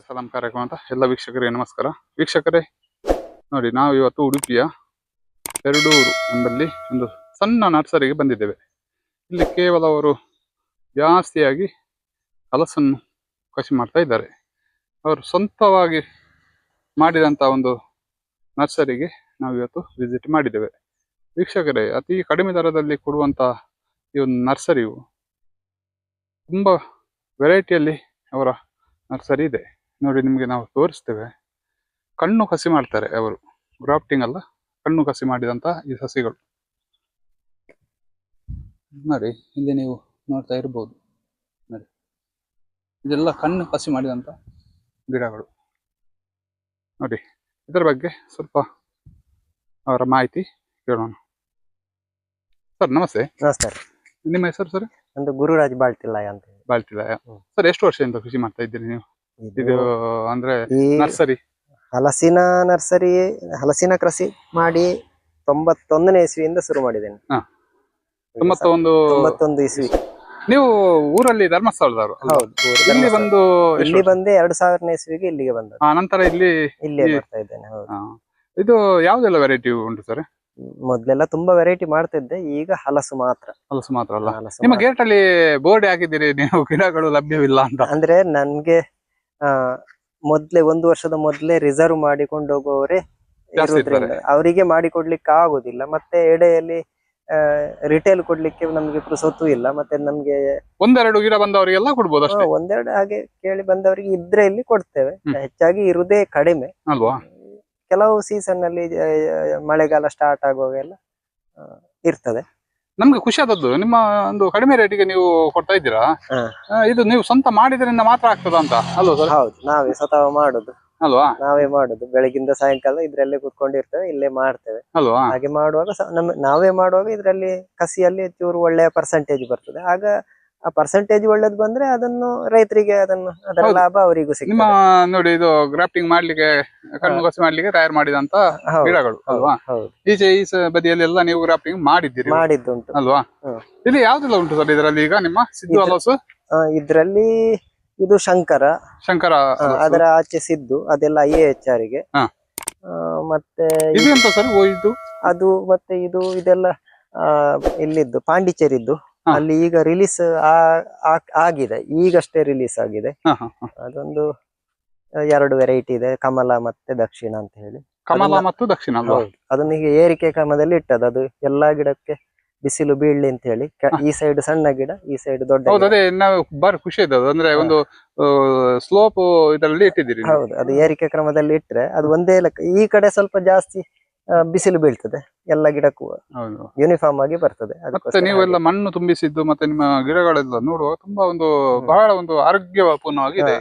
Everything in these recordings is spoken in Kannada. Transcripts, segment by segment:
ಸಲಾಂ ಕಾರ್ಯಕ್ರಮ ಅಂತ ಎಲ್ಲ ವೀಕ್ಷಕರಿಗೆ ನಮಸ್ಕಾರ. ವೀಕ್ಷಕರೇ ನೋಡಿ, ನಾವು ಇವತ್ತು ಉಡುಪಿಯ ಪೆರಡೂರು ಎಂಬಲ್ಲಿ ಒಂದು ಸಣ್ಣ ನರ್ಸರಿಗೆ ಬಂದಿದ್ದೇವೆ. ಇಲ್ಲಿ ಕೇವಲ ಅವರು ಜಾಸ್ತಿಯಾಗಿ ಹಲಸನ್ನು ಕೃಷಿ ಮಾಡ್ತಾ ಇದ್ದಾರೆ. ಅವರು ಸ್ವಂತವಾಗಿ ಮಾಡಿದಂಥ ಒಂದು ನರ್ಸರಿಗೆ ನಾವು ಇವತ್ತು ವಿಸಿಟ್ ಮಾಡಿದ್ದೇವೆ. ವೀಕ್ಷಕರೇ, ಅತಿ ಕಡಿಮೆ ದರದಲ್ಲಿ ಕೊಡುವಂಥ ಈ ಒಂದು ನರ್ಸರಿಯು ತುಂಬ ವೆರೈಟಿಯಲ್ಲಿ ಅವರ ನರ್ಸರಿ ಇದೆ. ನೋಡಿ, ನಿಮಗೆ ನಾವು ತೋರಿಸ್ತೇವೆ. ಕಣ್ಣು ಕಸಿ ಮಾಡ್ತಾರೆ ಅವರು, ಗ್ರಾಫ್ಟಿಂಗ್ ಅಲ್ಲ, ಕಣ್ಣು ಕಸಿ ಮಾಡಿದಂಥ ಈ ಸಸಿಗಳು. ನೋಡಿ, ಇಲ್ಲಿ ನೀವು ನೋಡ್ತಾ ಇರ್ಬೋದು. ನೋಡಿ, ಇದೆಲ್ಲ ಕಣ್ಣು ಕಸಿ ಮಾಡಿದಂಥ ಗಿಡಗಳು. ನೋಡಿ, ಇದರ ಬಗ್ಗೆ ಸ್ವಲ್ಪ ಅವರ ಮಾಹಿತಿ ಕೇಳೋಣ. ಸರ್ ನಮಸ್ತೆ. ನಮಸ್ಕಾರ. ನಿಮ್ಮ ಹೆಸರು ಸರ್? ಒಂದು ಗುರುರಾಜ್ ಬಾಳ್ತಿಲಾಯ ಅಂತ. ಬಾಳ್ತಿಲಾಯ. ಸರ್, ಎಷ್ಟು ವರ್ಷದಿಂದ ಕೃಷಿ ಮಾಡ್ತಾ ಇದ್ದೀರಿ ನೀವು? ಇದು ಅಂದ್ರೆ ನರ್ಸರಿ, ಹಲಸಿನ ಕೃಷಿ ಮಾಡಿ 91ನೇ ಇಸ್ವಿಯಿಂದ ಶುರು ಮಾಡಿದ್ದೇನೆ. 91 ಇಸ್ವಿ. ನೀವು ಊರಲ್ಲಿ ಧರ್ಮಸ್ಥಳದವರು? ಹೌದು. ಇಲ್ಲಿ ಬಂದೆ 2000ನೇ ಇಸ್ವಿಗೆ ಇಲ್ಲಿಗೆ ಬಂದ. ನಂತರ ಇಲ್ಲೇ ಬರ್ತಾ ಇದ್ದೇನೆ. ಹೌದು. ಇದು ಯಾವ್ದೆಲ್ಲ ವೆರೈಟಿ ಉಂಟು ಸರ್? ಮೊದ್ಲೆಲ್ಲ ತುಂಬಾ ವೆರೈಟಿ ಮಾಡ್ತಿದ್ದೆ, ಈಗ ಹಲಸು ಮಾತ್ರ ಅಲ್ಲ. ನಿಮ್ಮ ಗೇಟ್ ಅಲ್ಲಿ ಬೋರ್ಡ್ ಹಾಕಿದ್ದೀರಿ ನೀವು, ಗಿಡಗಳು ಲಭ್ಯವಿಲ್ಲ ಅಂತ. ಅಂದ್ರೆ ನನ್ಗೆ ಮೊದ್ಲೇ 1 ವರ್ಷದ ಮೊದ್ಲೇ ರಿಸರ್ವ್ ಮಾಡಿಕೊಂಡು ಹೋಗುವವರೇ ಇರುವುದ್ರಿಂದ ಅವರಿಗೆ ಮಾಡಿಕೊಡ್ಲಿಕ್ಕೆ ಆಗುದಿಲ್ಲ. ಮತ್ತೆ ಎಡೆಯಲ್ಲಿ ರಿಟೇಲ್ ಕೊಡ್ಲಿಕ್ಕೆ ನಮ್ಗೆ ಪುರ್ಸೊತ್ತು ಇಲ್ಲ. ಮತ್ತೆ ನಮ್ಗೆ ಒಂದೆರಡು ಗಿಡ ಬಂದವರಿಗೆಲ್ಲ ಕೊಡ್ಬೋದು ಅಷ್ಟೇ. ಒಂದೆರಡು ಹಾಗೆ ಕೇಳಿ ಬಂದವರಿಗೆ ಇದ್ರೆ ಇಲ್ಲಿ ಕೊಡ್ತೇವೆ. ಹೆಚ್ಚಾಗಿ ಇರುದೇ ಕಡಿಮೆ ಅಲ್ವಾ. ಕೆಲವು ಸೀಸನ್ ಅಲ್ಲಿ ಮಳೆಗಾಲ ಸ್ಟಾರ್ಟ್ ಆಗುವಾಗೆಲ್ಲ ಇರ್ತದೆ. ನಮ್ಗೆ ಖುಷಿ ಆದದ್ದು ನಿಮ್ಮ ಒಂದು ಕಡಿಮೆ ರೇಟಿಗೆ ನೀವು ಕೊಡ್ತಾ ಇದ್ದೀರಾ. ಇದು ನೀವು ಸ್ವಂತ ಮಾಡಿದ್ರಿಂದ ಮಾತ್ರ ಆಗ್ತದ ಅಂತ ಅಲ್ವಾ ಸರ್? ಹೌದು, ನಾವೇ ಸ್ವತಃ ಮಾಡುದು ಅಲ್ವಾ. ನಾವೇ ಮಾಡುದು, ಬೆಳಗಿಂದ ಸಾಯಂಕಾಲ ಇದ್ರಲ್ಲೇ ಕುತ್ಕೊಂಡಿರ್ತೇವೆ, ಇಲ್ಲೇ ಮಾಡ್ತೇವೆ ಅಲ್ವಾ. ಹಾಗೆ ಮಾಡುವಾಗ ನಾವೇ ಮಾಡುವಾಗ ಇದ್ರಲ್ಲಿ ಕಸಿಯಲ್ಲಿ ಚೂರು ಒಳ್ಳೆಯ ಪರ್ಸೆಂಟೇಜ್ ಬರ್ತದೆ. ಆಗ ಆ ಪರ್ಸೆಂಟೇಜ್ ಒಳ್ಳೇದು ಬಂದ್ರೆ ಅದನ್ನು ರೈತರಿಗೆ ಅದರ ಲಾಭ ಅವರಿಗೂ ಸಿಗ್ತದೆ. ನೋಡಿ, ಇದು ಗ್ರಾಫ್ಟಿಂಗ್ ಮಾಡ್ಲಿಕ್ಕೆ, ಕಣ್ಣು ಕಸಿ ಮಾಡ್ಲಿಕ್ಕೆ ತಯಾರು ಮಾಡಿದಂತ ಗಿಡಗಳು ಅಲ್ವಾ. ಈಚೆ ಈ ಬದಿಯಲ್ಲೆಲ್ಲ ನೀವು ಗ್ರಾಫ್ಟಿಂಗ್ ಮಾಡಿದ್ದುಂಟು ಅಲ್ವಾ. ಇಲ್ಲಿ ಯಾವ್ದೆಲ್ಲ ಉಂಟು ಸರ್ ಇದರಲ್ಲಿ? ಈಗ ನಿಮ್ಮ ಸಿದ್ದು ಹಲಸು ಇದ್ರಲ್ಲಿ ಇದು ಶಂಕರ, ಅದರ ಆಚೆ ಸಿದ್ದು, ಅದೆಲ್ಲ IAHR ಗೆ. ಮತ್ತೆ ಇದು ಎಂತ ಸರ್? ಅದು ಮತ್ತೆ ಇದೆಲ್ಲ ಇಲ್ಲಿದ್ದು ಪಾಂಡಿಚೇರಿದ್ದು. ಅಲ್ಲಿ ಈಗ ರಿಲೀಸ್ ಆಗಿದೆ, ಈಗಷ್ಟೇ ರಿಲೀಸ್ ಆಗಿದೆ. ಅದೊಂದು 2 ವೆರೈಟಿ ಇದೆ, ಕಮಲ ಮತ್ತೆ ದಕ್ಷಿಣ ಅಂತ ಹೇಳಿ. ಕಮಲ ಮತ್ತು ದಕ್ಷಿಣ. ಅದನ್ನ ಈಗ ಏರಿಕೆ ಕ್ರಮದಲ್ಲಿ ಇಟ್ಟದ್ದು. ಅದು ಎಲ್ಲಾ ಗಿಡಕ್ಕೆ ಬಿಸಿಲು ಬೀಳ್ಲಿ ಅಂತ ಹೇಳಿ. ಈ ಸೈಡ್ ಸಣ್ಣ ಗಿಡ, ಈ ಸೈಡ್ ದೊಡ್ಡ. ಅದೇ ನಾವು ಬಾರಿ ಖುಷಿ ಇದ್ದದ್ದು, ಅಂದ್ರೆ ಒಂದು ಸ್ಲೋಪ್ ಇದರಲ್ಲಿ ಇಟ್ಟಿದ್ದೀರಿ. ಹೌದು, ಅದು ಏರಿಕೆ ಕ್ರಮದಲ್ಲಿ ಇಟ್ರೆ ಅದು ಒಂದೇ ಲೆಕ್ಕ. ಈ ಕಡೆ ಸ್ವಲ್ಪ ಜಾಸ್ತಿ ಬಿಸಿಲು ಬೀಳ್ತದೆ, ಎಲ್ಲ ಗಿಡಕ್ಕೂ ಯೂನಿಫಾರ್ಮ್ ಆಗಿ ಬರ್ತದೆ. ಮತ್ತೆ ನೀವೆಲ್ಲ ಮಣ್ಣು ತುಂಬಿಸಿದ್ದು ಮತ್ತೆ ನಿಮ್ಮ ಗಿಡಗಳೆಲ್ಲ ನೋಡುವ ತುಂಬಾ ಒಂದು ಬಹಳ ಒಂದು ಆರೋಗ್ಯಪೂರ್ಣವಾಗಿದೆ.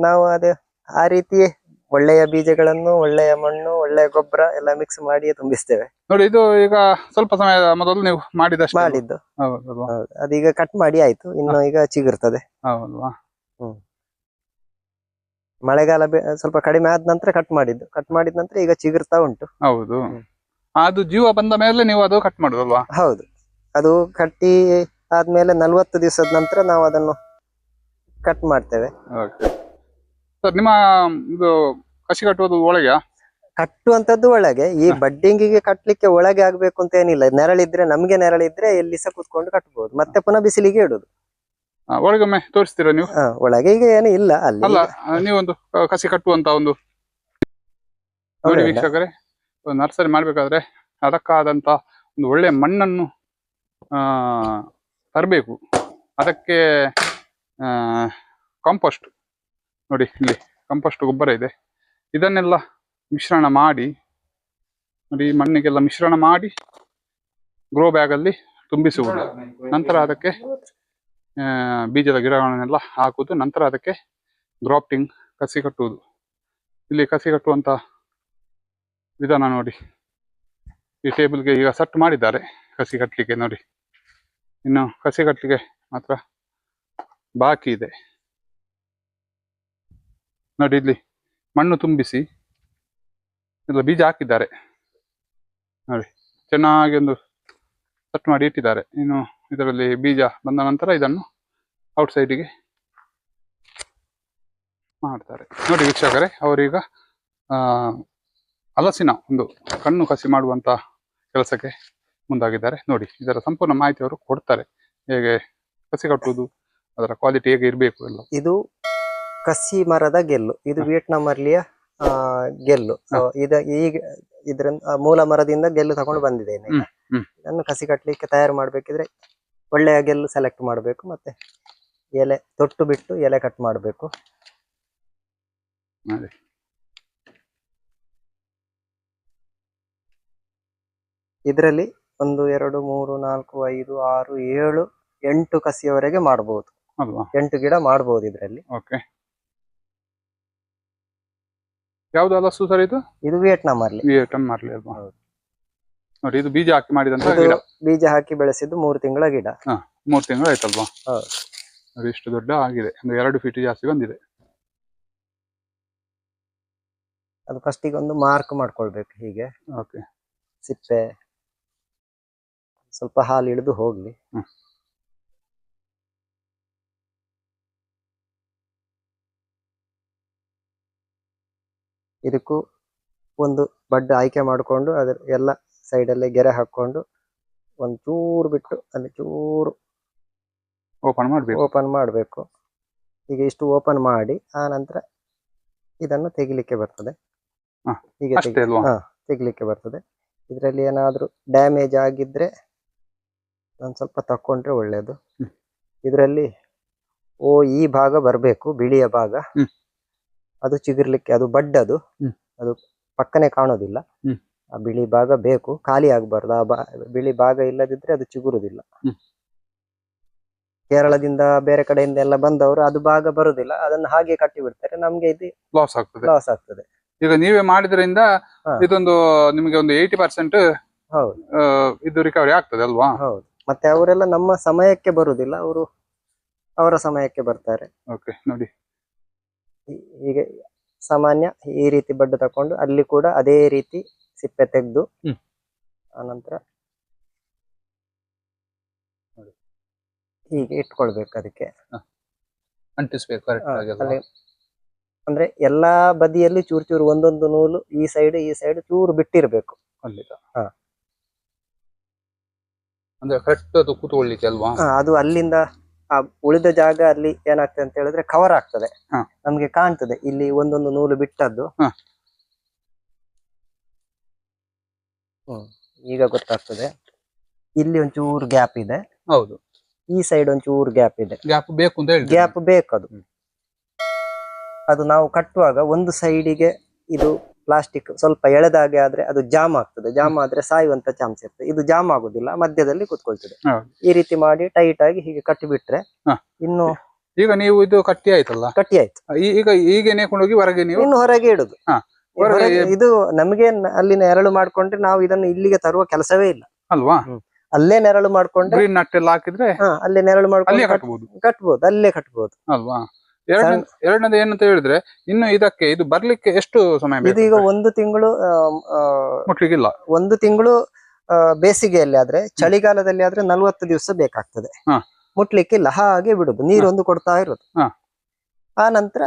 ನಾವು ಆ ರೀತಿ ಒಳ್ಳೆಯ ಬೀಜಗಳನ್ನು, ಒಳ್ಳೆಯ ಮಣ್ಣು, ಒಳ್ಳೆಯ ಗೊಬ್ಬರ ಎಲ್ಲ ಮಿಕ್ಸ್ ಮಾಡಿ ತುಂಬಿಸ್ತೇವೆ. ನೋಡಿ, ಇದು ಈಗ ಸ್ವಲ್ಪ ಸಮಯದ ಮೊದಲು ನೀವು ಮಾಡಿದ್ದು. ಅದೀಗ ಕಟ್ ಮಾಡಿ ಆಯ್ತು, ಇನ್ನು ಈಗ ಚಿಗುರ್ತದೆ. ಹೌದಲ್ವಾ. ಮಳೆಗಾಲ ಸ್ವಲ್ಪ ಕಡಿಮೆ ಆದ ನಂತರ ಕಟ್ ಮಾಡಿದ ನಂತರ ಈಗ ಚಿಗುರ್ತಾ ಉಂಟು. ಹೌದು, ಅದು ಜೀವ ಬಂದ ಮೇಲೆ ನೀವು ಅದು ಕಟ್ ಮಾಡುದಲ್ವಾ? ಹೌದು, ಅದು ಕಟ್ಟಿ ಆದ್ಮೇಲೆ 40 ದಿವಸದ ನಂತರ ನಾವು ಅದನ್ನು ಕಟ್ ಮಾಡ್ತೇವೆ. ಸರ್, ನಿಮ್ಮ ಇದು ಕಸಿ ಕಟ್ಟುವುದು ಒಳಗೆ? ಕಟ್ಟುವಂತದ್ದು ಒಳಗೆ. ಈ ಬಡ್ಡಿಂಗಿಗೆ ಕಟ್ಲಿಕ್ಕೆ ಒಳಗೆ ಆಗ್ಬೇಕು ಅಂತ ಏನಿಲ್ಲ. ನೆರಳಿದ್ರೆ, ನಮ್ಗೆ ನೆರಳಿದ್ರೆ ಎಲ್ಲಿ ಸಹ ಕುತ್ಕೊಂಡು ಕಟ್ಬಹುದು. ಮತ್ತೆ ಪುನಃ ಬಿಸಿಲಿಗೆ ಇಡುದು. ಒಳಗೊಮ್ಮೆ ತೋರಿಸ್ತೀರಾ ನೀವು? ಒಳಗೆ ಈಗ ಏನು ಇಲ್ಲ. ಅಲ್ಲಿ ಅಲ್ಲ, ನೀವೊಂದು ಕಸಿ ಕಟ್ಟುವಂತ ಒಂದು ನೋಡಿ ವೀಕ್ಷಕರೇ, ನರ್ಸರಿ ಮಾಡ್ಬೇಕಾದ್ರೆ ಅದಕ್ಕಾದಂತ ಒಂದು ಒಳ್ಳೆ ಮಣ್ಣನ್ನು ತರಬೇಕು. ಅದಕ್ಕೆ ಕಾಂಪೋಸ್ಟ್, ನೋಡಿ ಇಲ್ಲಿ ಕಾಂಪೋಸ್ಟ್ ಗೊಬ್ಬರ ಇದೆ. ಇದನ್ನೆಲ್ಲ ಮಿಶ್ರಣ ಮಾಡಿ, ನೋಡಿ ಮಣ್ಣಿಗೆಲ್ಲ ಮಿಶ್ರಣ ಮಾಡಿ ಗ್ರೋ ಬ್ಯಾಗ್ ಅಲ್ಲಿ ತುಂಬಿಸುವುದು. ನಂತರ ಅದಕ್ಕೆ ಬೀಜದ ಗಿಡಗಳನ್ನೆಲ್ಲ ಹಾಕುವುದು. ನಂತರ ಅದಕ್ಕೆ ಗ್ರಾಫ್ಟಿಂಗ್, ಕಸಿ ಕಟ್ಟುವುದು. ಇಲ್ಲಿ ಕಸಿ ಕಟ್ಟುವಂತ ವಿಧಾನ ನೋಡಿ. ಈ ಟೇಬಲ್ಗೆ ಈಗ ಸೆಟ್ ಮಾಡಿದ್ದಾರೆ ಕಸಿ ಕಟ್ಟಲಿಕ್ಕೆ. ನೋಡಿ, ಇನ್ನು ಕಸಿ ಕಟ್ಟಲಿಕ್ಕೆ ಮಾತ್ರ ಬಾಕಿ ಇದೆ. ನೋಡಿ, ಇಲ್ಲಿ ಮಣ್ಣು ತುಂಬಿಸಿ ಎಲ್ಲ ಬೀಜ ಹಾಕಿದ್ದಾರೆ. ನೋಡಿ, ಚೆನ್ನಾಗಿ ಒಂದು ಸೆಟ್ ಮಾಡಿ ಇಟ್ಟಿದ್ದಾರೆ. ಇನ್ನು ಇದರಲ್ಲಿ ಬೀಜ ಬಂದ ನಂತರ ಇದನ್ನು ಔಟ್ ಸೈಡಿಗೆ ಮಾಡ್ತಾರೆ. ನೋಡಿ ವೀಕ್ಷಕರೇ, ಅವರೀಗ ಹಲಸಿನ ಒಂದು ಕಣ್ಣು ಕಸಿ ಮಾಡುವಂತ ಕೆಲಸಕ್ಕೆ ಮುಂದಾಗಿದ್ದಾರೆ. ನೋಡಿ, ಇದರ ಸಂಪೂರ್ಣ ಮಾಹಿತಿ ಅವರು ಕೊಡ್ತಾರೆ, ಹೇಗೆ ಕಸಿ ಕಟ್ಟುವುದು, ಅದರ ಕ್ವಾಲಿಟಿ ಹೇಗೆ ಇರಬೇಕು ಎಲ್ಲ. ಇದು ಕಸಿ ಮರದ ಗೆಲ್ಲು, ಇದು ವಿಯೆಟ್ನಾಂ ಅಲ್ಲಿಯ ಗೆಲ್ಲು. ಈಗ ಇದ್ರಿಂದ ಮೂಲ ಮರದಿಂದ ಗೆಲ್ಲು ತಗೊಂಡು ಬಂದಿದ್ದೇನೆ. ಇದನ್ನು ಕಸಿ ಕಟ್ಟಲಿಕ್ಕೆ ತಯಾರು ಮಾಡ್ಬೇಕಿದ್ರೆ ಒಳ್ಳೆಯ ಗೆಲ್ಲು ಸೆಲೆಕ್ಟ್ ಮಾಡಬೇಕು, ಮತ್ತೆ ಎಲೆ ತೊಟ್ಟು ಬಿಟ್ಟು ಎಲೆ ಕಟ್ ಮಾಡಬೇಕು. ಇದರಲ್ಲಿ 1 2 3 4 5 6 7 8 ಕಸಿಯವರೆಗೆ ಮಾಡಬಹುದು. 8 ಗಿಡ ಮಾಡಬಹುದು ಇದರಲ್ಲಿ. ಯಾವ್ದು ಹಲಸು ಸರ್ ಇದು? ಇದು ವಿಯೆಟ್ನಾಂ ಮಾರ್ಲಿ. ವಿಯೆಟ್ನಾಂ ಮಾರ್ಲಿ ಅಲ್ವಾ? ನೋಡಿ, ಇದು ಬೀಜ ಹಾಕಿ ಮಾಡಿದಂತ ಗಿಡ. ಬೀಜ ಹಾಕಿ ಬೆಳೆಸಿದ್ದು 3 ತಿಂಗಳ ಗಿಡ. 3 ತಿಂಗಳು ಆಯ್ತಲ್ವಾ? ಅದು ಇಷ್ಟು ದೊಡ್ಡ ಆಗಿದೆ, ಒಂದು 2 ಫೀಟ್ ಜಾಸ್ತಿ ಬಂದಿದೆ. ಅದು ಫಸ್ಟಿಗೆ ಒಂದು ಮಾರ್ಕ್ ಮಾಡ್ಕೊಳ್ಬೇಕು ಹೀಗೆ. ಸಿಪ್ಪೆ ಸ್ವಲ್ಪ ಹಾಲು ಇಳಿದು ಹೋಗ್ಲಿ. ಇದಕ್ಕೂ ಒಂದು ಬಡ್ ಆಯ್ಕೆ ಮಾಡಿಕೊಂಡು ಅದ್ರ ಎಲ್ಲ ಸೈಡಲ್ಲೇ ಗೆರೆ ಹಾಕೊಂಡು ಒಂದು ಚೂರು ಬಿಟ್ಟು ಅಲ್ಲಿ ಚೂರು ಓಪನ್ ಮಾಡಬೇಕು. ಈಗ ಇಷ್ಟು ಓಪನ್ ಮಾಡಿ ಆ ನಂತರ ಇದನ್ನು ತೆಗಿಲಿಕ್ಕೆ ಬರ್ತದೆ. ಹೀಗೆ ತೆಗಿಲಿಕ್ಕೆ ಬರ್ತದೆ. ಇದರಲ್ಲಿ ಏನಾದ್ರೂ ಡ್ಯಾಮೇಜ್ ಆಗಿದ್ರೆ ಒಂದು ಸ್ವಲ್ಪ ತಕೊಂಡ್ರೆ ಒಳ್ಳೇದು. ಇದರಲ್ಲಿ ಈ ಭಾಗ ಬರಬೇಕು, ಬಿಳಿಯ ಭಾಗ, ಅದು ಚಿಗುರ್ಲಿಕ್ಕೆ, ಅದು ಬಡ್, ಅದು ಪಕ್ಕನೆ ಕಾಣೋದಿಲ್ಲ. ಆ ಬಿಳಿ ಭಾಗ ಬೇಕು, ಖಾಲಿ ಆಗ್ಬಾರ್ದು. ಬಿಳಿ ಭಾಗ ಇಲ್ಲದಿದ್ರೆ ಅದು ಚಿಗುರುದಿಲ್ಲ. ಕೇರಳದಿಂದ ಬೇರೆ ಕಡೆಯಿಂದ ಎಲ್ಲ ಬಂದವರು ಅದು ಭಾಗ ಬರುದಿಲ್ಲ, ಅದನ್ನು ಹಾಗೆ ಕಟ್ಟಿ ಬಿಡ್ತಾರೆ. ನಮ್ಗೆ ಇದು ಲಾಸ್ ಆಗ್ತದೆ. ಈಗ ನೀವೇ ಮಾಡಿದ್ರಿಂದ ಇದೊಂದು ನಿಮಗೆ ಒಂದು 80% ಇದು ರಿಕವರಿ ಆಗ್ತದೆ ಅಲ್ವಾ? ಹೌದು. ಮತ್ತೆ ಅವರೆಲ್ಲ ನಮ್ಮ ಸಮಯಕ್ಕೆ ಬರುದಿಲ್ಲ, ಅವರು ಅವರ ಸಮಯಕ್ಕೆ ಬರ್ತಾರೆ. ನೋಡಿ, ಈಗ ಸಾಮಾನ್ಯ ಈ ರೀತಿ ಬಡ್ಡು ತಕೊಂಡು ಅಲ್ಲಿ ಕೂಡ ಅದೇ ರೀತಿ ಸಿಪ್ಪೆ ತೆಗೆದು ಆನಂತರ ಹೀಗೆ ಇಟ್ಕೊಳ್ಬೇಕು. ಅದಕ್ಕೆ ಅಂಟಿಸ್ಬೇಕು ಅಂದ್ರೆ ಎಲ್ಲಾ ಬದಿಯಲ್ಲಿ ಚೂರು ಚೂರು ಒಂದೊಂದು ನೂಲು ಈ ಸೈಡ್ ಚೂರು ಬಿಟ್ಟಿರ್ಬೇಕು. ಅಂದ್ರೆ ಕರೆಕ್ಟ್ ಅದು ಕೂತ್ಕೊಳ್ಳಿಕ್ಕೆ ಅಲ್ವಾ? ಅದು ಅಲ್ಲಿಂದ ಆ ಉಳಿದ ಜಾಗ ಅಲ್ಲಿ ಏನಾಗ್ತದೆ ಅಂತ ಹೇಳಿದ್ರೆ ಕವರ್ ಆಗ್ತದೆ. ನಮ್ಗೆ ಕಾಣ್ತದೆ ಇಲ್ಲಿ ಒಂದೊಂದು ನೂಲು ಬಿಟ್ಟದ್ದು. ಈಗ ಗೊತ್ತಾಗ್ತದೆ. ಇಲ್ಲಿ ಒಂಚೂರು ಗ್ಯಾಪ್ ಇದೆ. ಹೌದು. ಈ ಸೈಡ್ ಒಂಚೂರು ಗ್ಯಾಪ್ ಇದೆ. ಗ್ಯಾಪ್ ಬೇಕು ಅಂತ ಹೇಳಿ ಗ್ಯಾಪ್ ಬೇಕು. ಅದು ನಾವು ಕಟ್ಟುವಾಗ ಒಂದು ಸೈಡಿಗೆ ಇದು ಪ್ಲಾಸ್ಟಿಕ್ ಸ್ವಲ್ಪ ಎಳೆದಾಗೆ ಆದ್ರೆ ಅದು ಜಾಮ್ ಆಗ್ತದೆ. ಜಾಮ್ ಆದ್ರೆ ಸಾಯುವಂತ ಚಾನ್ಸ್ ಇರ್ತದೆ. ಇದು ಜಾಮ್ ಆಗುದಿಲ್ಲ, ಮಧ್ಯದಲ್ಲಿ ಕುತ್ಕೊಳ್ತದೆ. ಈ ರೀತಿ ಮಾಡಿ ಟೈಟ್ ಆಗಿ ಹೀಗೆ ಕಟ್ಟಿಬಿಟ್ರೆ ಇನ್ನು ಈಗ ನೀವು ಇದು ಕಟ್ಟಿ ಆಯ್ತಲ್ಲ, ಕಟ್ಟಿ ಆಯ್ತು. ಈಗ ಹೀಗೆ ನೇಕೊಂಡೋಗಿ ಹೊರಗೆ ನೀವು ಇನ್ನು ಹೊರಗೆ ಇಡುದು. ಇದು ನಮಗೆ ಅಲ್ಲಿ ನೆರಳು ಮಾಡ್ಕೊಂಡ್ರೆ ನಾವು ಇದನ್ನು ಇಲ್ಲಿಗೆ ತರುವ ಕೆಲಸವೇ ಇಲ್ಲ ಅಲ್ವಾ? ಅಲ್ಲೇ ನೆರಳು ಮಾಡ್ಕೊಂಡ್ರೆ ನಟ್ಟೆಲ್ಲ ಹಾಕಿದ್ರೆ ಅಲ್ಲೇ ನೆರಳು ಮಾಡ್ಕೊಂಡು ಕಟ್ಬಹುದು, ಅಲ್ಲೇ ಕಟ್ಬಹುದು ಅಲ್ವಾ? ಎರಡನೇದು ಏನಂತ ಹೇಳಿದ್ರೆ, ಇನ್ನು ಇದಕ್ಕೆ ಇದು ಬರ್ಲಿಕ್ಕೆ ಎಷ್ಟು ಸಮಯ? ಇದು ಈಗ 1 ತಿಂಗಳು ಮುಟ್ಲಿಕ್ಕಿಲ್ಲ. 1 ತಿಂಗಳು ಬೇಸಿಗೆಯಲ್ಲಿ ಆದ್ರೆ, ಚಳಿಗಾಲದಲ್ಲಿ ಆದ್ರೆ 40 ದಿವಸ ಬೇಕಾಗ್ತದೆ. ಮುಟ್ಲಿಕ್ಕಿಲ್ಲ, ಹಾಗೆ ಬಿಡುದು. ನೀರೊಂದು ಕೊಡ್ತಾ ಇರೋದು. ಆ ನಂತರ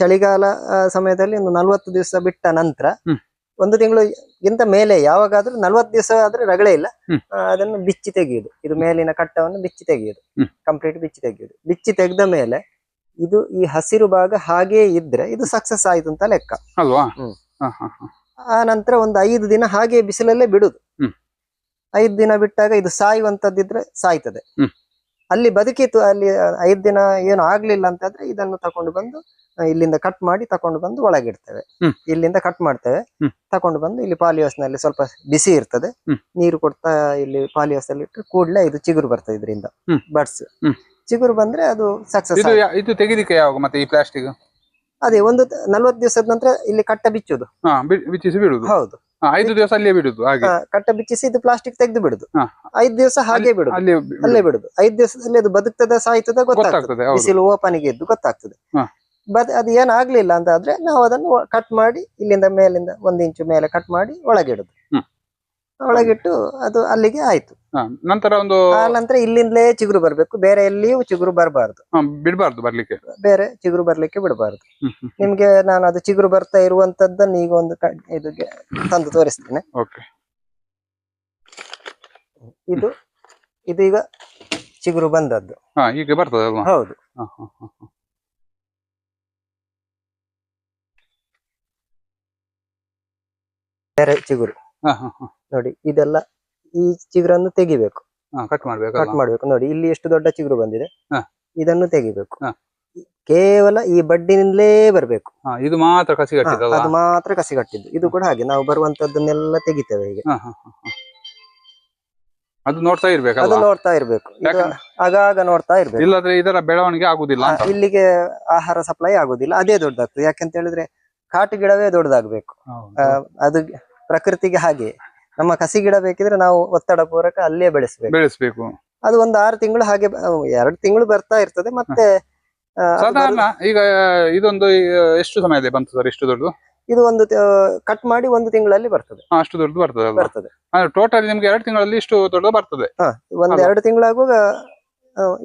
ಚಳಿಗಾಲ ಸಮಯದಲ್ಲಿ ಒಂದು 40 ದಿವಸ ಬಿಟ್ಟ ನಂತರ 1 ತಿಂಗಳಿಗಿಂತ ಮೇಲೆ ಯಾವಾಗಾದ್ರೂ 40 ದಿವಸ ಆದ್ರೆ ರಗಳೆ ಇಲ್ಲ, ಅದನ್ನು ಬಿಚ್ಚಿ ತೆಗೆಯುದು. ಇದು ಮೇಲಿನ ಕಟ್ಟವನ್ನು ಬಿಚ್ಚಿ ತೆಗೆಯುದು, ಕಂಪ್ಲೀಟ್ ಬಿಚ್ಚಿ ತೆಗೆಯುದು. ಬಿಚ್ಚಿ ತೆಗೆದ ಮೇಲೆ ಇದು ಈ ಹಸಿರು ಭಾಗ ಹಾಗೆ ಇದ್ರೆ ಇದು ಸಕ್ಸಸ್ ಆಯ್ತು ಅಂತ ಲೆಕ್ಕ ಅಲ್ವಾ? ಆ ನಂತರ ಒಂದು 5 ದಿನ ಹಾಗೆ ಬಿಸಿಲಲ್ಲೇ ಬಿಡುದು. 5 ದಿನ ಬಿಟ್ಟಾಗ ಇದು ಸಾಯುವಂತದ್ದಿದ್ರೆ ಸಾಯ್ತದೆ. ಅಲ್ಲಿ ಬದುಕಿತ್ತು, ಅಲ್ಲಿ 5 ದಿನ ಏನು ಆಗ್ಲಿಲ್ಲ ಅಂತಂದ್ರೆ ಇದನ್ನು ತಕೊಂಡು ಬಂದು ಇಲ್ಲಿಂದ ಕಟ್ ಮಾಡಿ ತಕೊಂಡು ಬಂದು ಒಳಗಿಡ್ತೇವೆ. ಇಲ್ಲಿಂದ ಕಟ್ ಮಾಡ್ತೇವೆ, ತಕೊಂಡು ಬಂದು ಇಲ್ಲಿ ಪಾಲಿಹೌಸ್ ನಲ್ಲಿ ಸ್ವಲ್ಪ ಬಿಸಿ ಇರ್ತದೆ, ನೀರು ಕೊಡ್ತಾ ಇಲ್ಲಿ ಪಾಲಿಹೌಸ್ ಅಲ್ಲಿ ಇಟ್ಟರೆ ಕೂಡಲೇ ಇದು ಚಿಗುರು ಬರ್ತದೆ. ಇದರಿಂದ ಬಡ್ಸ್ ಚಿಗುರು ಬಂದ್ರೆ ಅದು ಸಕ್ಸಸ್. ಇದು ತೆಗಿಲಿಕ್ಕೆ ಯಾವಾಗ ಮತ್ತೆ ಈ ಪ್ಲಾಸ್ಟಿಕ್? ಅದೇ ಒಂದು 40 ದಿವಸದ ನಂತರ ಇಲ್ಲಿ ಕಟ್ಟ ಬಿಚ್ಚುದು, ಬಿಚ್ಚಿಸಿ ಬಿಡುದು. ಹೌದು, 5 ದಿವಸ ಅಲ್ಲೇ ಬಿಡುದು. ಹಾಗೆ ಕಟ್ಟ ಬಿಚ್ಚಿಸಿ ಇದು ಪ್ಲಾಸ್ಟಿಕ್ ತೆಗೆದು ಬಿಡುದು. 5 ದಿವಸ ಹಾಗೆ ಬಿಡುದು, ಅಲ್ಲೇ ಬಿಡುದು. 5 ದಿವಸದಲ್ಲಿ ಅದು ಬದುಕ್ತದ ಸಾಯ್ತದ ಗೊತ್ತಾಗ್ತದೆ. ಬಿಸಿಲು ಓಪನಿಗೆ ಇದ್ದು ಗೊತ್ತಾಗ್ತದೆ. ಅದು ಏನಾಗ್ಲಿಲ್ಲ ಅಂತ ಆದ್ರೆ ನಾವು ಅದನ್ನು ಕಟ್ ಮಾಡಿ ಇಲ್ಲಿಂದ ಮೇಲಿಂದ 1 ಇಂಚು ಮೇಲೆ ಕಟ್ ಮಾಡಿ ಒಳಗಿಡುದು. ಒಳಗಿಟ್ಟು ಅದು ಅಲ್ಲಿಗೆ ಆಯ್ತು. ನಂತರ ಒಂದು ಆ ನಂತರ ಇಲ್ಲಿಂದಲೇ ಚಿಗುರು ಬರ್ಬೇಕು, ಬೇರೆ ಎಲ್ಲಿಯೂ ಚಿಗುರು ಬರಬಾರ್ದು, ಬಿಡ್ಬಾರ್ದು ಬರ್ಲಿಕ್ಕೆ, ಬೇರೆ ಚಿಗುರು ಬರ್ಲಿಕ್ಕೆ ಬಿಡಬಾರ್ದು. ನಿಮ್ಗೆ ನಾನು ಅದು ಚಿಗುರು ಬರ್ತಾ ಇರುವಂತದ್ದನ್ನು ಈಗ ಒಂದು ಇದು ತಂದು ತೋರಿಸ್ತೇನೆ. ಇದು ಈಗ ಚಿಗುರು ಬಂದದ್ದು. ಈಗ ಬರ್ತದೆ ಅಲ್ವಾ? ಹೌದು. ಬೇರೆ ಚಿಗುರು ನೋಡಿ, ಇದೆಲ್ಲ ಈ ಚಿಗುರನ್ನು ತೆಗಿಬೇಕು, ಕಟ್ ಮಾಡ್ಬೇಕು. ನೋಡಿ ಇಲ್ಲಿ ಎಷ್ಟು ದೊಡ್ಡ ಚಿಗುರು ಬಂದಿದೆ, ಇದನ್ನು ತೆಗಿಬೇಕು. ಕೇವಲ ಈ ಬಡ್ಡಿನಿಂದಲೇ ಬರ್ಬೇಕು, ಇದು ಮಾತ್ರ ಕಸಿ ಕಟ್ಟಿದ್ದು, ಅದು ಮಾತ್ರ ಕಸಿ ಕಟ್ಟಿದ್ದು. ಇದು ಕೂಡ ಹಾಗೆ ನಾವು ಬರುವಂತದ್ದನ್ನೆಲ್ಲ ತೆಗಿತೇವೆ ಹೀಗೆ. ಅದು ನೋಡ್ತಾ ಇರ್ಬೇಕು, ಅದು ನೋಡ್ತಾ ಇರ್ಬೇಕು, ಆಗಾಗ ನೋಡ್ತಾ ಇರ್ಬೇಕು. ಇಲ್ಲದ್ರೆ ಇದರ ಬೆಳವಣಿಗೆ ಆಗುದಿಲ್ಲ, ಇಲ್ಲಿಗೆ ಆಹಾರ ಸಪ್ಲೈ ಆಗುದಿಲ್ಲ, ಅದೇ ದೊಡ್ಡದಾಗ್ತದೆ. ಯಾಕಂತ ಹೇಳಿದ್ರೆ ಕಾಟು ಗಿಡವೇ ದೊಡ್ಡದಾಗ್ಬೇಕು. ಅದು ಪ್ರಕೃತಿಗೆ ಹಾಗೆ. ನಮ್ಮ ಕಸಿ ಗಿಡ ಬೇಕಿದ್ರೆ ನಾವು ಒತ್ತಡ ಪೂರಕ ಅಲ್ಲೇ ಬೆಳೆಸ್ಬೇಕು. ಅದು ಒಂದು 6 ತಿಂಗಳು ಹಾಗೆ 2 ತಿಂಗಳು ಬರ್ತಾ ಇರ್ತದೆ. ಮತ್ತೆ ಸಾಧಾರಣ ಈಗ ಇದೊಂದು ಎಷ್ಟು ಸಮಯದಲ್ಲಿ ಬಂತು ಸರ್ ಇಷ್ಟು ದೊಡ್ಡದು? ಇದು ಒಂದು ಕಟ್ ಮಾಡಿ 1 ತಿಂಗಳಲ್ಲಿ ಬರ್ತದೆ. ಅಷ್ಟು ದೊಡ್ಡದು ಬರ್ತದೆ. ಟೋಟಲ್ ನಿಮ್ಗೆ 2 ತಿಂಗಳಲ್ಲಿ ಇಷ್ಟು ದೊಡ್ಡದು ಬರ್ತದೆ. ಒಂದು 2 ತಿಂಗಳಾಗುವಾಗ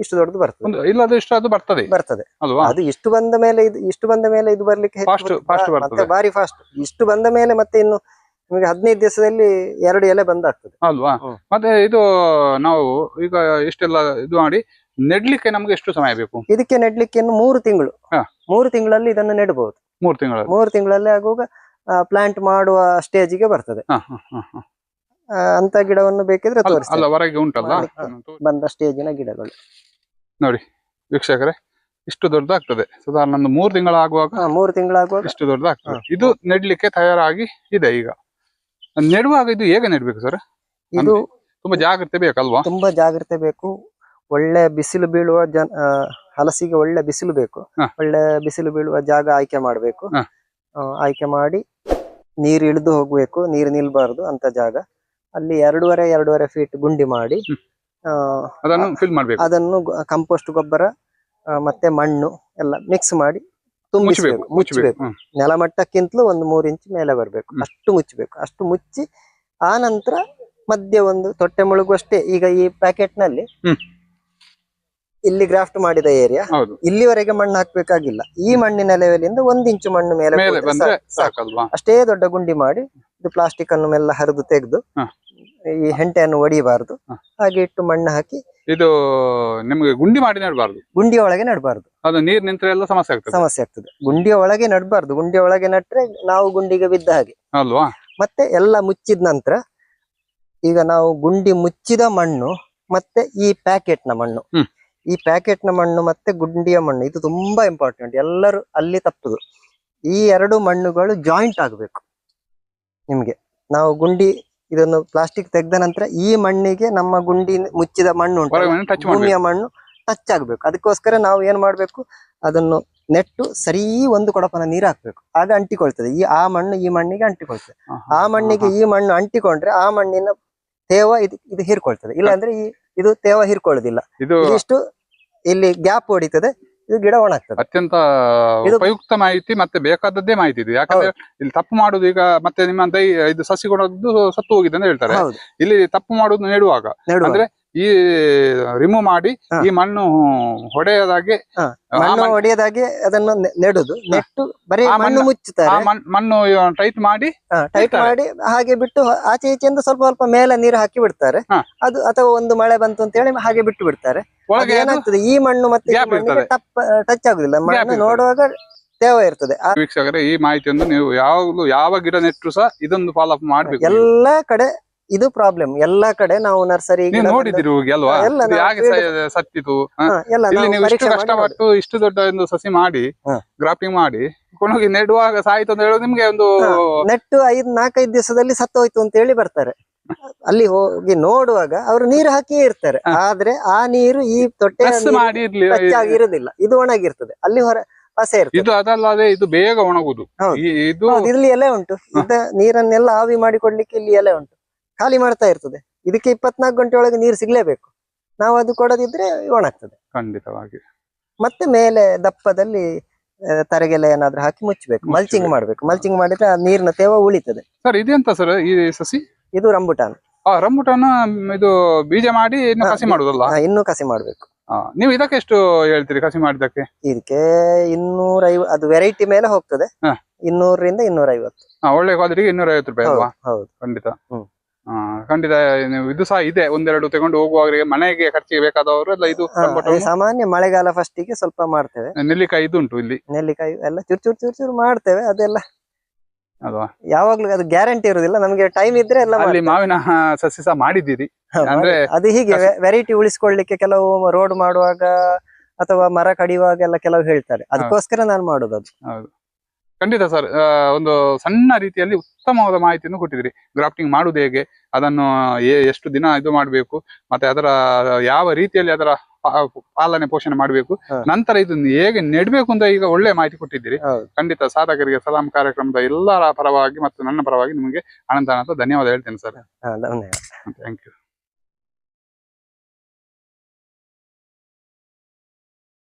ಇಷ್ಟು ದೊಡ್ಡದು ಬರ್ತದೆ. ಇಲ್ಲದ ಇಷ್ಟು ಅದು ಬರ್ತದೆ ಅಲ್ವಾ? ಅದು ಇಷ್ಟು ಬಂದ ಮೇಲೆ ಇದು ಬರ್ಲಿಕ್ಕೆ ಫಾಸ್ಟ್ ಬಾರಿ ಫಾಸ್ಟ್. ಇಷ್ಟು ಬಂದ ಮೇಲೆ ಮತ್ತೆ ಇನ್ನು ನಿಮಗೆ 15 ದಿವಸದಲ್ಲಿ 2 ಎಲೆ ಬಂದಾಗ್ತದೆ ಅಲ್ವಾ? ಮತ್ತೆ ಇದು ನಾವು ಈಗ ಇಷ್ಟೆಲ್ಲ ಇದು ಮಾಡಿ ನೆಡ್ಲಿಕ್ಕೆ ನಮ್ಗೆ ಎಷ್ಟು ಸಮಯ ಬೇಕು? ಇದಕ್ಕೆ ನೆಡ್ಲಿಕ್ಕೆ 3 ತಿಂಗಳು. 3 ತಿಂಗಳಲ್ಲಿ ಇದನ್ನು ನೆಡಬಹುದು. 3 ತಿಂಗಳಲ್ಲಿ ಆಗುವಾಗ ಪ್ಲಾಂಟ್ ಮಾಡುವ ಸ್ಟೇಜಿಗೆ ಬರ್ತದೆ. ಅಂತ ಗಿಡವನ್ನು ಬೇಕಿದ್ರೆ ತೋರಿಸ್ತೀನಿ. ಹೊರಗೆ ಉಂಟಲ್ಲ ಬಂದ ಸ್ಟೇಜಿನ ಗಿಡಗಳು ನೋಡಿ ವೀಕ್ಷಕರೇ, ಇಷ್ಟು ದೊಡ್ಡದಾಗ್ತದೆ. ಸಾಧಾರಣ 3 ತಿಂಗಳಾಗುವಾಗ ಇಷ್ಟು ದೊಡ್ಡದಾಗ್ತದೆ. ಇದು ನೆಡ್ಲಿಕ್ಕೆ ತಯಾರಾಗಿ ಇದೆ. ಈಗ ನೆಡುವಾಗ ಇದು ಹೇಗೆ ನೆಡ್ಬೇಕು ಸರ್? ಇದು ತುಂಬಾ ಜಾಗ್ರತೆ ಬೇಕಲ್ವಾ? ತುಂಬಾ ಜಾಗ್ರತೆ ಬೇಕು. ಒಳ್ಳೆ ಬಿಸಿಲು ಬೀಳುವ ಹಲಸಿಗೆ ಒಳ್ಳೆ ಬಿಸಿಲು ಬೇಕು. ಒಳ್ಳೆ ಬಿಸಿಲು ಬೀಳುವ ಜಾಗ ಆಯ್ಕೆ ಮಾಡ್ಬೇಕು. ಆಯ್ಕೆ ಮಾಡಿ ನೀರು ಇಳಿದು ಹೋಗ್ಬೇಕು, ನೀರು ನಿಲ್ಬಾರ್ದು ಅಂತ ಜಾಗ. ಅಲ್ಲಿ 2.5 ಫೀಟ್ ಗುಂಡಿ ಮಾಡಿ ಅದನ್ನು ಕಂಪೋಸ್ಟ್ ಗೊಬ್ಬರ ಮತ್ತೆ ಮಣ್ಣು ಎಲ್ಲ ಮಿಕ್ಸ್ ಮಾಡಿ ಮುಚ್ಚಬೇಕು. ನೆಲಮಟ್ಟಕ್ಕಿಂತಲೂ ಒಂದು 3 ಇಂಚ್ ಮೇಲೆ ಬರ್ಬೇಕು, ಅಷ್ಟು ಮುಚ್ಚಬೇಕು. ಅಷ್ಟು ಮುಚ್ಚಿ ಆ ನಂತರ ಮಧ್ಯೆ ಒಂದು ತೊಟ್ಟೆ ಮುಳುಗುವಷ್ಟೇ. ಈಗ ಈ ಪ್ಯಾಕೆಟ್ ನಲ್ಲಿ ಇಲ್ಲಿ ಗ್ರಾಫ್ಟ್ ಮಾಡಿದ ಏರಿಯಾ ಇಲ್ಲಿವರೆಗೆ ಮಣ್ಣು ಹಾಕ್ಬೇಕಾಗಿಲ್ಲ. ಈ ಮಣ್ಣಿನ ಲೆವೆಲಿಂದ 1 ಇಂಚು ಮಣ್ಣು ಮೇಲೆ ಅಷ್ಟೇ ದೊಡ್ಡ ಗುಂಡಿ ಮಾಡಿ ಇದು ಪ್ಲಾಸ್ಟಿಕ್ ಅನ್ನು ಮೆಲ್ಲ ಹರಿದು ತೆಗೆದು ಈ ಹೆಂಟೆಯನ್ನು ಒಡಿಬಾರ್ದು. ಹಾಗೆ ಇಟ್ಟು ಮಣ್ಣು ಹಾಕಿ ಇದು ನಿಮಗೆ ಗುಂಡಿ ಮಾಡಿ ನೆಡಬಾರ್ದು. ಗುಂಡಿಯ ಒಳಗೆ ನೆಡಬಾರ್ದು, ಅದು ನೀರ್ ನಿಂತ್ರೆ ಎಲ್ಲ ಸಮಸ್ಯೆ ಆಗ್ತದೆ. ಗುಂಡಿಯ ಒಳಗೆ ನೆಡಬಾರ್ದು. ಗುಂಡಿಯ ಒಳಗೆ ನೆಟ್ರೆ ನಾವು ಗುಂಡಿಗೆ ಬಿದ್ದ ಹಾಗೆ ಅಲ್ವಾ? ಮತ್ತೆ ಎಲ್ಲ ಮುಚ್ಚಿದ ನಂತರ ಈಗ ನಾವು ಗುಂಡಿ ಮುಚ್ಚಿದ ಮಣ್ಣು ಮತ್ತೆ ಈ ಪ್ಯಾಕೆಟ್ ನ ಮಣ್ಣು, ಈ ಪ್ಯಾಕೆಟ್ ನ ಮಣ್ಣು ಮತ್ತೆ ಗುಂಡಿಯ ಮಣ್ಣು, ಇದು ತುಂಬಾ ಇಂಪಾರ್ಟೆಂಟ್. ಎಲ್ಲರೂ ಅಲ್ಲಿ ತಪ್ಪುದು. ಈ 2 ಮಣ್ಣುಗಳು ಜಾಯಿಂಟ್ ಆಗ್ಬೇಕು. ನಿಮ್ಗೆ ನಾವು ಗುಂಡಿ ಇದನ್ನು ಪ್ಲಾಸ್ಟಿಕ್ ತೆಗೆದ ನಂತರ ಈ ಮಣ್ಣಿಗೆ ನಮ್ಮ ಗುಂಡಿ ಮುಚ್ಚಿದ ಮಣ್ಣು ಉಂಟು, ಭೂಮಿಯ ಮಣ್ಣು ಟಚ್ ಆಗ್ಬೇಕು. ಅದಕ್ಕೋಸ್ಕರ ನಾವು ಏನ್ ಮಾಡ್ಬೇಕು, ಅದನ್ನು ನೆಟ್ಟು ಸರಿ 1 ಕೊಡಪನ ನೀರು ಹಾಕ್ಬೇಕು. ಆಗ ಅಂಟಿಕೊಳ್ತದೆ. ಆ ಮಣ್ಣು ಈ ಮಣ್ಣಿಗೆ ಅಂಟಿಕೊಳ್ತದೆ. ಆ ಮಣ್ಣಿಗೆ ಈ ಮಣ್ಣು ಅಂಟಿಕೊಂಡ್ರೆ ಆ ಮಣ್ಣಿನ ತೇವ ಇದು ಹೀರ್ಕೊಳ್ತದೆ. ಇಲ್ಲ ಅಂದ್ರೆ ಇದು ತೇವ ಹೀರ್ಕೊಳ್ಳೋದಿಲ್ಲ. ಇದಿಷ್ಟು ಇಲ್ಲಿ ಗ್ಯಾಪ್ ಹೊಡಿತದೆ, ಇದು ಗಿಡ ಒಣಗ್ತದೆ. ಅತ್ಯಂತ ಉಪಯುಕ್ತ ಮಾಹಿತಿ ಮತ್ತೆ ಬೇಕಾದದ್ದೇ ಮಾಹಿತಿ ಇದು. ಯಾಕಂದ್ರೆ ಇಲ್ಲಿ ತಪ್ಪು ಮಾಡುದು ಈಗ ಮತ್ತೆ ನಿಮ್ಮಂತ ಇದು ಸಸಿ ಕೊಡೋದು ಸತ್ತು ಹೋಗಿದೆ ಅಂತ ಹೇಳ್ತಾರೆ. ಇಲ್ಲಿ ತಪ್ಪು ಮಾಡುದು ನೆಡುವಾಗ ಅಂದ್ರೆ ಈ ರಿಮೂವ್ ಮಾಡಿ ಈ ಮಣ್ಣು ಹೊಡೆಯದಾಗೆ ಅದನ್ನು ನೆಡುದು. ನೆಟ್ಟು ಬರೀ ಮಣ್ಣು ಮುಚ್ಚುತ್ತಾರೆ, ಮಣ್ಣು ಟೈಟ್ ಮಾಡಿ ಹಾಗೆ ಬಿಟ್ಟು ಆಚೆ ಈಚೆಯಿಂದ ಸ್ವಲ್ಪ ಮೇಲೆ ನೀರು ಹಾಕಿ ಬಿಡ್ತಾರೆ. ಅದು ಅಥವಾ ಒಂದು ಮಳೆ ಬಂತು ಅಂತ ಹೇಳಿ ಹಾಗೆ ಬಿಟ್ಟು ಬಿಡ್ತಾರೆ. ಏನಾಗ್ತದೆ, ಈ ಮಣ್ಣು ಮತ್ತೆ ಟಚ್ ಆಗುದಿಲ್ಲ. ಮಣ್ಣು ನೋಡುವಾಗ ತೇವ ಇರ್ತದೆ. ವೀಕ್ಷಕರೇ, ಈ ಮಾಹಿತಿಯನ್ನು ನೀವು ಯಾವ ಗಿಡ ನೆಟ್ಟರು ಸಹ ಇದೊಂದು ಫಾಲೋ ಅಪ್ ಮಾಡ್ಬೇಕು. ಎಲ್ಲಾ ಕಡೆ ಇದು ಪ್ರಾಬ್ಲಮ್. ಎಲ್ಲಾ ಕಡೆ ನಾವು ನರ್ಸರಿ ನೋಡಿದಿರಿ ಅಲ್ವಾ, ಸತ್ತಿತು. ಕಷ್ಟಪಟ್ಟು ಇಷ್ಟು ದೊಡ್ಡ ಒಂದು ಸಸಿ ಮಾಡಿ ಗ್ರಾಫ್ಟಿಂಗ್ ಮಾಡಿ ಕೊನೆಗೆ ನೆಡುವಾಗ ಸಾಯ್ತು ಅಂತ ಹೇಳೋದು ನಿಮ್ಗೆ ಒಂದು ನೆಟ್ಟು 4-5 ದಿವಸದಲ್ಲಿ ಸತ್ತೋಯ್ತು ಅಂತ ಹೇಳಿ ಬರ್ತಾರೆ. ಅಲ್ಲಿ ಹೋಗಿ ನೋಡುವಾಗ ಅವರು ನೀರು ಹಾಕಿಯೇ ಇರ್ತಾರೆ. ಆದ್ರೆ ಆ ನೀರು ಈ ತೊಟ್ಟೆ ಆಗಿರುದಿಲ್ಲ, ಇದು ಒಣಗಿರ್ತದೆ. ಅಲ್ಲಿ ಹಸೆ ಇರ್ತದೆ. ಇದು ಅದಲ್ಲದೆ ಇದು ಬೇಗ ಒಣಗುದು. ಇಲ್ಲಿ ಎಲೆ ಉಂಟು, ನೀರನ್ನೆಲ್ಲ ಆವಿ ಮಾಡಿ ಕೊಡ್ಲಿಕ್ಕೆ ಇಲ್ಲಿ ಎಲೆ ಉಂಟು, ಖಾಲಿ ಮಾಡ್ತಾ ಇರ್ತದೆ. ಇದಕ್ಕೆ 24 ಗಂಟೆ ಒಳಗೆ ನೀರು ಸಿಗ್ಲೇಬೇಕು. ನಾವು ಅದು ಕೊಡದಿದ್ರೆ ಒಣಗ್ತದೆ ಖಂಡಿತವಾಗಿ. ಮತ್ತೆ ಮೇಲೆ ದಪ್ಪದಲ್ಲಿ ತರಗೆಲೆ ಏನಾದ್ರೂ ಹಾಕಿ ಮುಚ್ಚಬೇಕು, ಮಲ್ಚಿಂಗ್ ಮಾಡ್ಬೇಕು. ಮಲ್ಚಿಂಗ್ ಮಾಡಿದ್ರೆ ಆ ನೀರಿನ ತೇವ ಉಳಿತದೆ. ಸರ್ ಇದೆಂತ ಸರ್ ಈ ಸಸಿ? ಇದು ರಂಬುಟಾನ್. ರಂಬುಟಾನ್ ಇದು ಬೀಜ ಮಾಡಿ ಇನ್ನು ಹಾ, ಕಸಿ ಮಾಡುದಲ್ಲ? ಇನ್ನು ಕಸಿ ಮಾಡ್ಬೇಕು. ನೀವು ಇದಕ್ಕೆ ಎಷ್ಟು ಹೇಳ್ತೀರಿ ಕಸಿ ಮಾಡಿದ್ದಕ್ಕೆ? ಇದಕ್ಕೆ 250, ಅದು ವೆರೈಟಿ ಮೇಲೆ ಹೋಗ್ತದೆ. ಹಾ. 200 ರಿಂದ 250. ಒಳ್ಳೆ ಕ್ವಾಲಿಟಿಗೆ 250 ರೂಪಾಯಿ ಅಲ್ವಾ? ಹೌದು. ಖಂಡಿತ. ಹ್ಮ್. ಖಂಡಿತ. ಇದು ಸಹ ಇದೆ, ಒಂದೆರಡು ತಗೊಂಡು ಹೋಗುವವರಿಗೆ ಮನೆಗೆ ಖರ್ಚಿಗೆ ಬೇಕಾದವರು ಎಲ್ಲ ಇದು ರಂಬುಟಾನ್. ಸಾಮಾನ್ಯ ಮಳೆಗಾಲ ಫಸ್ಟಿಗೆ ಸ್ವಲ್ಪ ಮಾಡ್ತೇವೆ. ನೆಲ್ಲಿಕಾಯಿ ಇದು ಉಂಟು ಇಲ್ಲಿ ನೆಲ್ಲಿಕಾಯಿ ಎಲ್ಲ ಚೂರು ಮಾಡ್ತೇವೆ. ಅದೆಲ್ಲ ಅಲ್ವಾ? ಯಾವಾಗ್ಲೂ ಅದು ಗ್ಯಾರಂಟಿ ಇರುದಿಲ್ಲ, ನಮ್ಗೆ ಟೈಮ್ ಇದ್ರೆ ಎಲ್ಲ ಅಲ್ಲಿ ಮಾಡ್ತೇವೆ. ಮಾವಿನ ಸಸಿ ಸಹ ಮಾಡಿದ್ದೀರಿ ಅಂದ್ರೆ ಅದು ಹೀಗೆ ವೆರೈಟಿ ಉಳಿಸ್ಕೊಳ್ಳಿಕ್ಕೆ ಕೆಲವು ರೋಡ್ ಮಾಡುವಾಗ ಅಥವಾ ಮರ ಕಡಿಯುವಾಗ ಎಲ್ಲ ಕೆಲವು ಹೇಳ್ತಾರೆ, ಅದಕ್ಕೋಸ್ಕರ ನಾನು ಮಾಡೋದು ಅದು. ಹೌದು, ಖಂಡಿತ ಸರ್. ಒಂದು ಸಣ್ಣ ರೀತಿಯಲ್ಲಿ ಉತ್ತಮವಾದ ಮಾಹಿತಿಯನ್ನು ಕೊಟ್ಟಿದ್ರಿ. ಗ್ರಾಫ್ಟಿಂಗ್ ಮಾಡುವುದು ಹೇಗೆ, ಅದನ್ನು ಎಷ್ಟು ದಿನ ಇದು ಮಾಡಬೇಕು, ಮತ್ತೆ ಅದರ ಯಾವ ರೀತಿಯಲ್ಲಿ ಅದರ ಪಾಲನೆ ಪೋಷಣೆ ಮಾಡಬೇಕು, ನಂತರ ಇದನ್ನು ಹೇಗೆ ನೆಡಬೇಕು ಅಂತ ಈಗ ಒಳ್ಳೆ ಮಾಹಿತಿ ಕೊಟ್ಟಿದ್ದೀರಿ. ಖಂಡಿತ ಸಾಧಕರಿಗೆ ಸಲಾಂ ಕಾರ್ಯಕ್ರಮದ ಎಲ್ಲರ ಪರವಾಗಿ ಮತ್ತು ನನ್ನ ಪರವಾಗಿ ನಿಮಗೆ ಅನಂತ ಧನ್ಯವಾದ ಹೇಳ್ತೇನೆ ಸರ್. ಧನ್ಯವಾದ. Thank you.